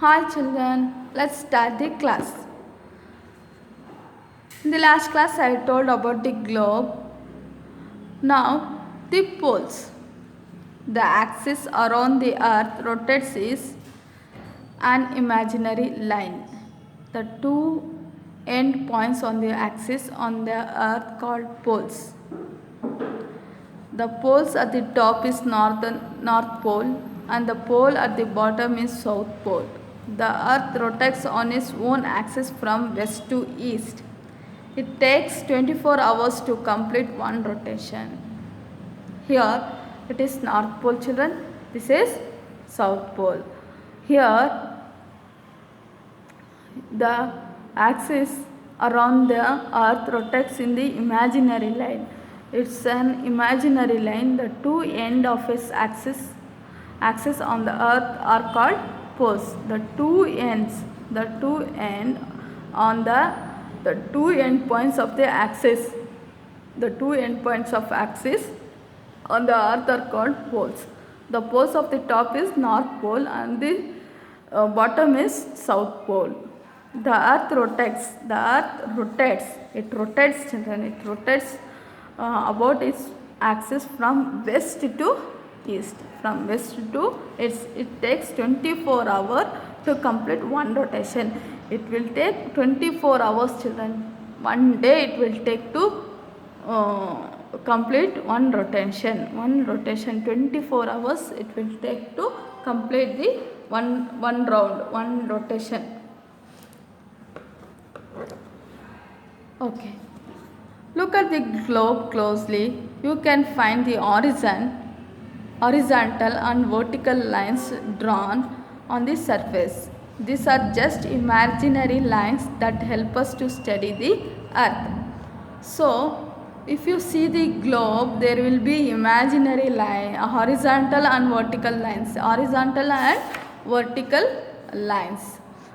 Hi children, let's start the class. In the last class I told about the globe. Now the poles. The axis around the earth rotates is an imaginary line. The two end points on the axis on the earth called poles. The poles at the top is North Pole and the pole at the bottom is South Pole. The earth rotates on its own axis from west to east. It takes 24 hours to complete one rotation. Here it is North Pole children, this is South Pole. Here the axis around the earth rotates in the imaginary line. It's an imaginary line. The two ends of its axis on the earth are called poles. The two end points of the axis on the earth are called poles. The poles of the top is North Pole and the bottom is South Pole. The earth rotates. It rotates children. It rotates about its axis from west to east. From west to east. It takes 24 hours to complete one rotation. It will take 24 hours children. One day it will take to complete one rotation. 24 hours it will take to complete the one round, one rotation. Okay. Look at the globe closely. You can find the horizontal and vertical lines drawn on the surface. These are just imaginary lines that help us to study the earth. So, if you see the globe, there will be imaginary line, horizontal and vertical lines.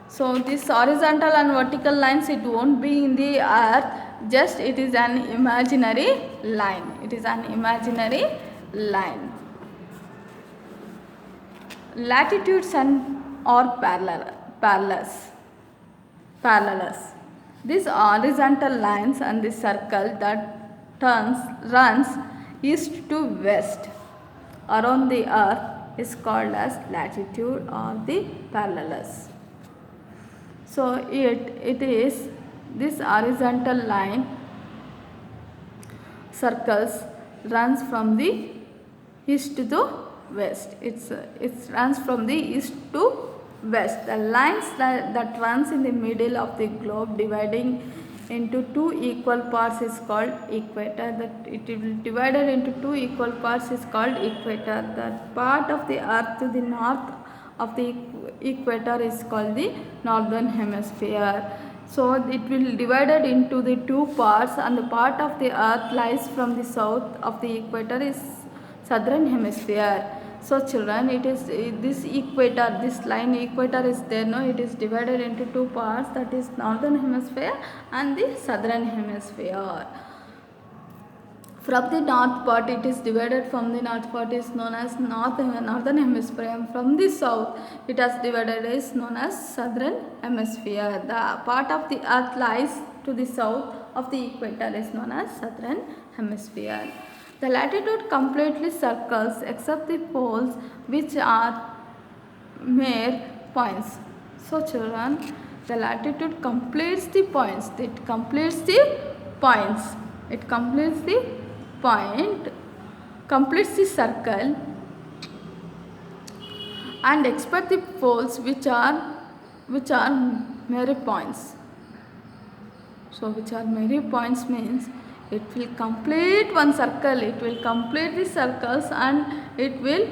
So this horizontal and vertical lines, it won't be in the earth, just it is an imaginary line. Latitudes are parallels. These horizontal lines and the circle that runs east to west around the earth is called as latitude or the parallels. So it is this horizontal line circles runs from the east to west. It runs from the east to west. The lines that runs in the middle of the globe dividing into two equal parts is called equator. That it will divided into two equal parts is called equator. That part of the earth to the north of the equator is called the northern hemisphere. So it will divided into the two parts and the part of the earth lies from the south of the equator is southern hemisphere. So children, it is this equator, this line equator is there, no? It is divided into two parts, that is northern hemisphere and the southern hemisphere. From the north part, it is divided from the north part is known as northern hemisphere, and from the south it is divided is known as southern hemisphere. The part of the earth lies to the south of the equator is known as southern hemisphere. The latitude completely circles except the poles, which are mere points. So children, the latitude completes the points. It completes the circle, and except the poles, which are mere points. So which are mere points means it will complete one circle, it will complete the circles, and it will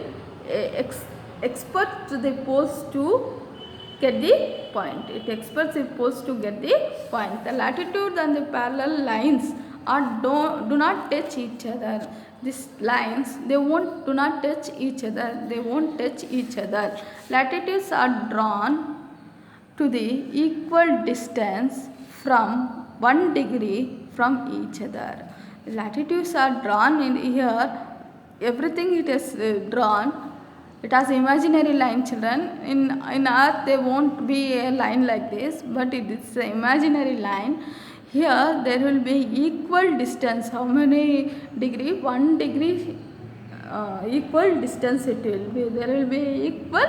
expect the poles to get the point. It expects the poles to get the point. The latitude and the parallel lines do not touch each other. These lines, they do not touch each other. Latitudes are drawn to the equal distance from 1 degree from each other. Latitudes are drawn in here. Everything it is drawn It has imaginary line, children. In earth there won't be a line like this, but it is an imaginary line. Here there will be equal distance. How many degree? 1 degree equal distance it will be. There will be equal.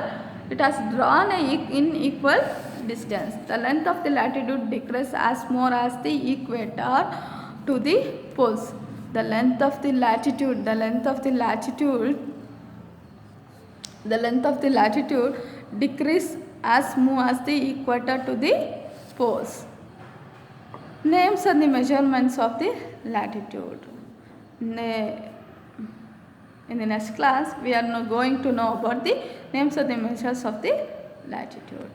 It has drawn in equal distance. The length of the latitude decreases as more as the equator to the poles. The length of the latitude decrease as move as the equator to the poles. Names and the measurements of the latitude. In the next class, we are now going to know about the names of the measures of the latitude.